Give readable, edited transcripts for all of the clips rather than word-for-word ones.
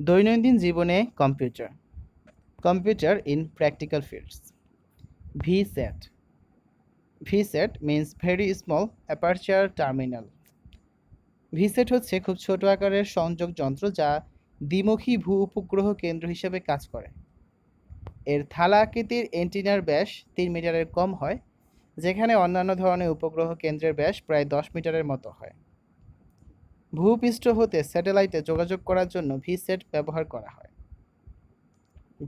দৈনন্দিন জীবনে computer in practical fields. VSAT VSAT means very small aperture terminal. VSAT হচ্ছে খুব ছোট আকারের সংযোগ যন্ত্র যা দ্বিমুখী ভূ উপগ্রহ কেন্দ্র হিসেবে কাজ করে। এর থালা আকৃতির অ্যান্টেনার ব্যাস ৩ মিটারের কম হয়, যেখানে অন্যান্য ধরনের উপগ্রহ কেন্দ্রের ব্যাস প্রায় ১০ মিটারের মতো হয়। ভূপৃষ্ঠ হতে স্যাটেলাইটে যোগাযোগ করার জন্য ভিসেট ব্যবহার করা হয়।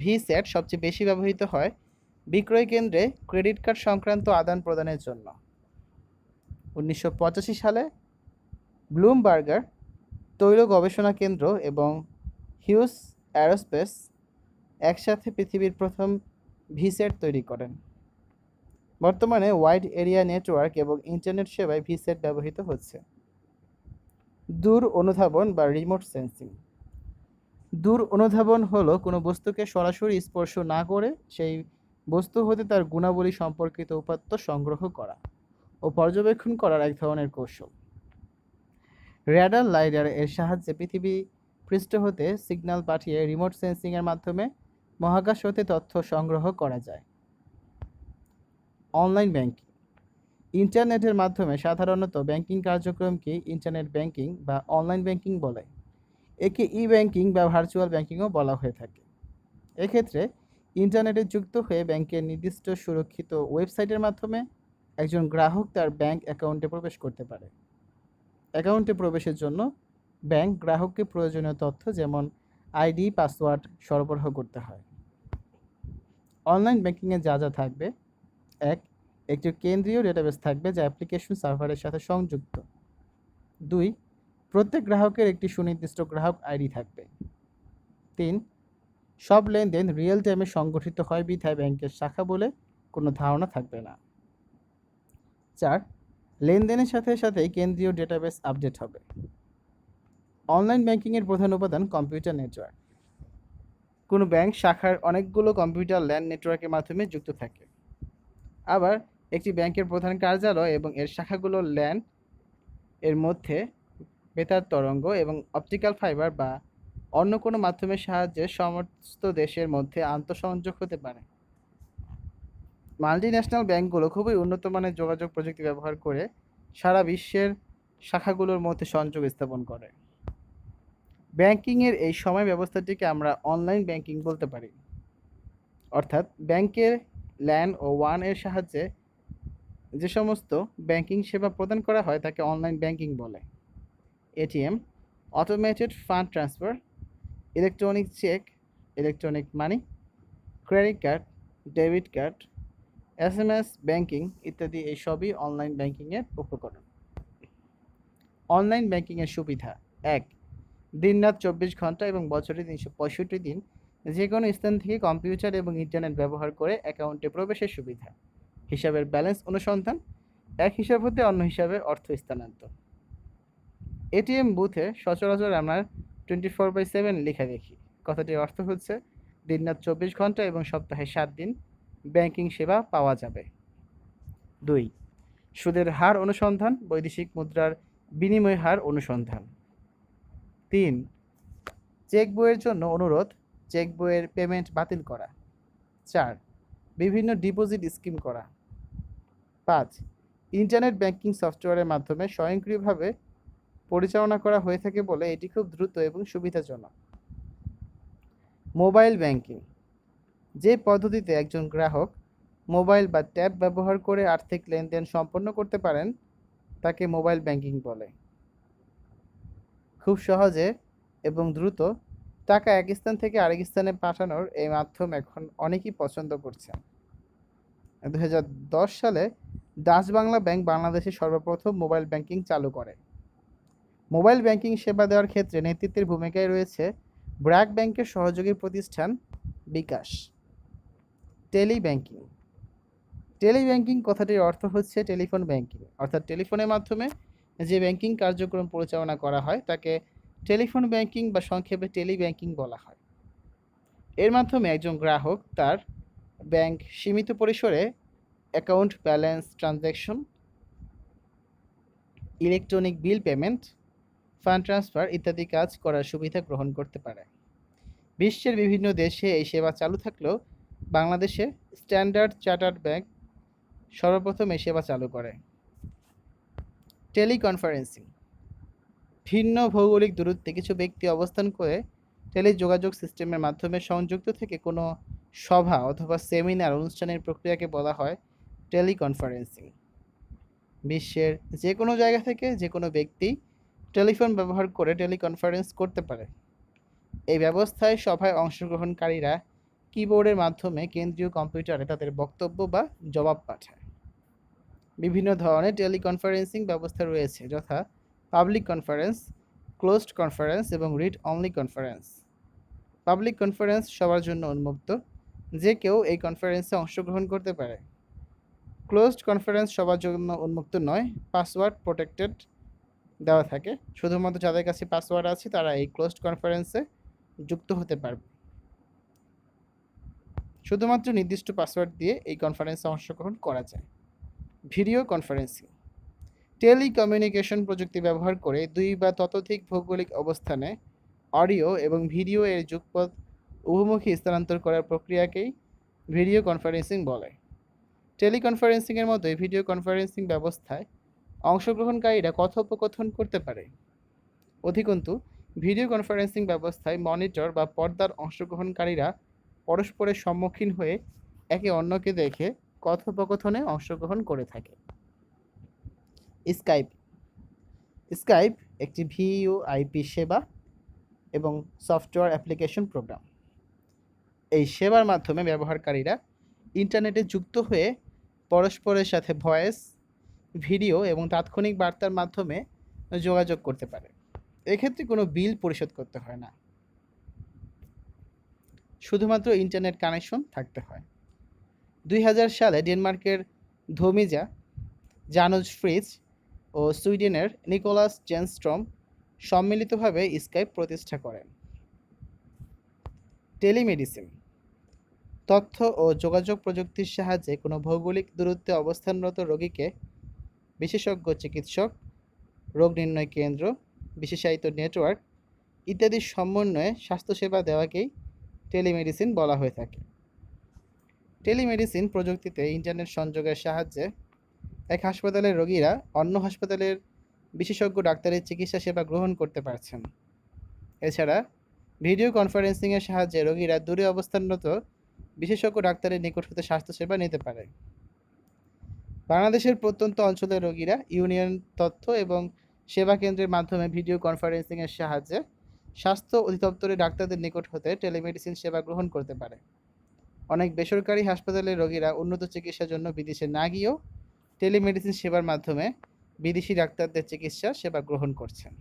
ভিস্যাট সবচেয়ে বেশি ব্যবহৃত হয় বিক্রয় কেন্দ্রে ক্রেডিট কার্ড সংক্রান্ত আদান প্রদানের জন্য। ১৯৮৫ সালে ব্লুমবার্গার তৈল গবেষণা কেন্দ্র এবং হিউজ অ্যারোস্পেস একসাথে পৃথিবীর প্রথম ভিস্যাট তৈরি করেন। বর্তমানে ওয়াইড এরিয়া নেটওয়ার্ক এবং ইন্টারনেট সেবায় ভিস্যাট ব্যবহৃত হচ্ছে। দূর অনুধাবন বা রিমোট সেন্সিং। দূর অনুধাবন হলো কোনো বস্তুকে সরাসরি স্পর্শ না করে সেই বস্তু হতে তার গুণাবলী সম্পর্কিত উপাত্ত সংগ্রহ করা ও পর্যবেক্ষণ করার এক ধরনের কৌশল। র্যাডার লাইডার এর সাহায্যে পৃথিবী পৃষ্ঠ হতে সিগন্যাল পাঠিয়ে রিমোট সেন্সিংয়ের মাধ্যমে মহাকাশ হতে তথ্য সংগ্রহ করা যায়। Online banking. ইন্টারনেটের মাধ্যমে সাধারণত ব্যাংকিং কার্যক্রমকে ইন্টারনেট ব্যাংকিং বা অনলাইন ব্যাংকিং বলে। একে ই ব্যাংকিং বা ভার্চুয়াল ব্যাংকিংও বলা হয়ে থাকে। এক্ষেত্রে ইন্টারনেটে যুক্ত হয়ে ব্যাংকের নির্দিষ্ট সুরক্ষিত ওয়েবসাইটের মাধ্যমে একজন গ্রাহক তার ব্যাংক অ্যাকাউন্টে প্রবেশ করতে পারে। অ্যাকাউন্টে প্রবেশের জন্য ব্যাংক গ্রাহককে প্রয়োজনীয় তথ্য যেমন আইডি, পাসওয়ার্ড সরবরাহ করতে হয়। অনলাইন ব্যাংকিংয়ে যা যা থাকবে: একটি কেন্দ্রীয় ডেটাবেস থাকবে যা অ্যাপ্লিকেশন সার্ভারের সাথে সংযুক্ত। ২. প্রত্যেক গ্রাহকের একটি সুনির্দিষ্ট গ্রাহক আইডি থাকবে। ৩. সব লেনদেন রিয়েল টাইমে সংগঠিত হয় বিধায় ব্যাংকের শাখা বলে কোনো ধারণা থাকবে না। ৪. লেনদেনের সাথে সাথেই কেন্দ্রীয় ডেটাবেস আপডেট হবে। অনলাইন ব্যাংকিংয়ের প্রধান উপাদান কম্পিউটার নেটওয়ার্ক। কোনো ব্যাংক শাখার অনেকগুলো কম্পিউটার ল্যান নেটওয়ার্কের মাধ্যমে যুক্ত থাকে। আবার একটি ব্যাংকের প্রধান কার্যালয় এবং এর শাখাগুলো ল্যান এর মধ্যে বেতার তরঙ্গ এবং অপটিক্যাল ফাইবার বা অন্য কোনো মাধ্যমের সাহায্যে সমস্ত দেশের মধ্যে আন্তঃসংযোগ হতে পারে। মাল্টিন্যাশনাল ব্যাংকগুলো খুবই উন্নত মানের যোগাযোগ প্রযুক্তি ব্যবহার করে সারা বিশ্বের শাখাগুলোর মধ্যে সংযোগ স্থাপন করে। ব্যাংকিংয়ের এই সময় ব্যবস্থাটিকে আমরা অনলাইন ব্যাংকিং বলতে পারি। অর্থাৎ ব্যাংকের ল্যান ও ওয়ান এর সাহায্যে যে সমস্ত ব্যাংকিং সেবা প্রদান করা হয় তাকে অনলাইন ব্যাংকিং বলে। ATM, automated fund transfer, electronic cheque, electronic money, credit card, debit card, SMS banking ইত্যাদি এই সবই অনলাইন ব্যাংকিংয়ের উপকরণ। অনলাইন ব্যাংকিংয়ের সুবিধা: ১. দিনরাত ২৪ ঘন্টা এবং বছরে ৩৬৫ দিন যে কোনো স্থান থেকে কম্পিউটার এবং ইন্টারনেট ব্যবহার করে অ্যাকাউন্টে প্রবেশের সুবিধা। হিসাবের ব্যালেন্স অনুসন্ধান, এক হিসাব হতে অন্য হিসাবে অর্থ স্থানান্তর। এটিএম বুথে সচরাচর আমরা 24/7 লেখা দেখি। কথাটির অর্থ হচ্ছে দিনরাত ২৪ ঘন্টা এবং সপ্তাহে ৭ দিন ব্যাংকিং সেবা পাওয়া যাবে। ২. সুদের হার অনুসন্ধান, বৈদেশিক মুদ্রার বিনিময় হার অনুসন্ধান। ৩. চেক বইয়ের জন্য অনুরোধ, চেক বইয়ের পেমেন্ট বাতিল করা। ৪. বিভিন্ন ডিপোজিট স্কিম করা। ৫. ইন্টারনেট ব্যাংকিং সফটওয়্যারের মাধ্যমে স্বয়ংক্রিয়ভাবে পরিচালনা করা হয়ে থাকে বলে এটি খুব দ্রুত এবং সুবিধাজনক। মোবাইল ব্যাংকিং, যে পদ্ধতিতে একজন গ্রাহক মোবাইল বা ট্যাব ব্যবহার করে আর্থিক লেনদেন সম্পন্ন করতে পারেন তাকে মোবাইল ব্যাংকিং বলে। খুব সহজে এবং দ্রুত টাকা এক স্থান থেকে আরেক স্থানে পাঠানোর এই মাধ্যম এখন অনেকেই পছন্দ করছেন। ২০১০ সালে ডাচ বাংলা ব্যাংক বাংলাদেশে সর্বপ্রথম মোবাইল ব্যাংকিং চালু করে। মোবাইল ব্যাংকিং সেবা দেওয়ার ক্ষেত্রে নেতৃত্বের ভূমিকায় রয়েছে ব্র্যাক ব্যাংকের সহযোগী প্রতিষ্ঠান বিকাশ। টেলিব্যাংকিং। টেলিব্যাংকিং কথাটির অর্থ হচ্ছে টেলিফোন ব্যাংকিং, অর্থাৎ টেলিফোনের মাধ্যমে যে ব্যাংকিং কার্যক্রম পরিচালনা করা হয় তাকে টেলিফোন ব্যাংকিং বা সংক্ষেপে টেলিব্যাংকিং বলা হয়। এর মাধ্যমে একজন গ্রাহক তার ব্যাংক সীমিত পরিসরে account balance transaction, electronic bill payment, fund transfer ইত্যাদি কাজ করার সুবিধা গ্রহণ করতে পারে। বিশ্বের বিভিন্ন দেশে এই সেবা চালু থাকলেও বাংলাদেশে স্ট্যান্ডার্ড চার্টার্ড ব্যাংক সর্বপ্রথম এই সেবা চালু করে। টেলিকনফারেন্সিং, ভিন্ন ভৌগোলিক দূরত্বে কিছু ব্যক্তি অবস্থান করে টেলিযোগাযোগ সিস্টেমের মাধ্যমে সংযুক্ত থেকে কোনো সভা অথবা সেমিনার অনুষ্ঠানের প্রক্রিয়াকে বলা হয় টেলিকনফারেন্সিং। বিশ্বের যে কোনো জায়গা থেকে যে কোনো ব্যক্তি টেলিফোন ব্যবহার করে টেলিকনফারেন্স করতে পারে। এই ব্যবস্থায় সভায় অংশগ্রহণকারীরা কিবোর্ডের মাধ্যমে কেন্দ্রীয় কম্পিউটারে তাদের বক্তব্য বা জবাব পাঠায়। বিভিন্ন ধরনের টেলিকনফারেন্সিং ব্যবস্থা রয়েছে, যথা পাবলিক কনফারেন্স, ক্লোজড কনফারেন্স এবং read only conference. Public conference সবার জন্য উন্মুক্ত, যে কেউ এই কনফারেন্সে অংশগ্রহণ করতে পারে। ক্লোজড কনফারেন্স সবার জন্য উন্মুক্ত নয়, পাসওয়ার্ড প্রোটেক্টেড দেওয়া থাকে। শুধুমাত্র যাদের কাছে পাসওয়ার্ড আছে তারা এই ক্লোজড কনফারেন্সে যুক্ত হতে পারবে। শুধুমাত্র নির্দিষ্ট পাসওয়ার্ড দিয়ে এই কনফারেন্সে অংশগ্রহণ করা যায়। ভিডিও কনফারেন্সিং, টেলিকমিউনিকেশন প্রযুক্তি ব্যবহার করে দুই বা ততোধিক ভৌগোলিক অবস্থানে অডিও এবং ভিডিও এর যুগপৎ উভমুখী স্থানান্তর করার প্রক্রিয়াকেই ভিডিও কনফারেন্সিং বলে। টেলিকনফারেন্সিংয়ের মতোই ভিডিও কনফারেন্সিং ব্যবস্থায় অংশগ্রহণকারীরা কথোপকথন করতে পারে। অধিকন্তু ভিডিও কনফারেন্সিং ব্যবস্থায় মনিটর বা পর্দার অংশগ্রহণকারীরা পরস্পরের সম্মুখীন হয়ে একে অন্যকে দেখে কথোপকথনে অংশগ্রহণ করে থাকে। স্কাইপ, স্কাইপ একটি ভিওআইপি সেবা এবং সফটওয়্যার অ্যাপ্লিকেশন প্রোগ্রাম। এই সেবার মাধ্যমে ব্যবহারকারীরা ইন্টারনেটে যুক্ত হয়ে পরস্পরের সাথে ভয়েস, ভিডিও এবং তাৎক্ষণিক বার্তার মাধ্যমে যোগাযোগ করতে পারে। এক্ষেত্রে কোনো বিল পরিশোধ করতে হয় না, শুধুমাত্র ইন্টারনেট কানেকশন থাকতে হয়। 2000 সালে ডেনমার্কের ধমিজা জানুজ ফ্রিজ ও সুইডেনের নিকোলাস জেনস্ট্রম সম্মিলিতভাবে স্কাইপ প্রতিষ্ঠা করেন। টেলিমেডিসিন, তথ্য ও যোগাযোগ প্রযুক্তির সাহায্যে কোনো ভৌগোলিক দূরত্বে অবস্থানরত রোগীকে বিশেষজ্ঞ চিকিৎসক, রোগ নির্ণয় কেন্দ্র, বিশেষায়িত নেটওয়ার্ক ইত্যাদির সমন্বয়ে স্বাস্থ্যসেবা দেওয়াকেই টেলিমেডিসিন বলা হয়ে থাকে। টেলিমেডিসিন প্রযুক্তিতে ইন্টারনেট সংযোগের সাহায্যে এক হাসপাতালের রোগীরা অন্য হাসপাতালের বিশেষজ্ঞ ডাক্তারের চিকিৎসা সেবা গ্রহণ করতে পারছেন। এছাড়া ভিডিও কনফারেন্সিংয়ের সাহায্যে রোগীরা দূরে অবস্থানরত বিশেষজ্ঞ ডাক্তারের নিকট হতে স্বাস্থ্যসেবা নিতে পারে। বাংলাদেশের প্রত্যন্ত অঞ্চলের রোগীরা ইউনিয়ন তথ্য এবং সেবা কেন্দ্রের মাধ্যমে ভিডিও কনফারেন্সিংয়ের সাহায্যে স্বাস্থ্য অধিদপ্তরের ডাক্তারদের নিকট হতে টেলিমেডিসিন সেবা গ্রহণ করতে পারে। অনেক বেসরকারি হাসপাতালের রোগীরা উন্নত চিকিৎসার জন্য বিদেশে না গিয়েও টেলিমেডিসিন সেবার মাধ্যমে বিদেশি ডাক্তারদের চিকিৎসা সেবা গ্রহণ করছেন।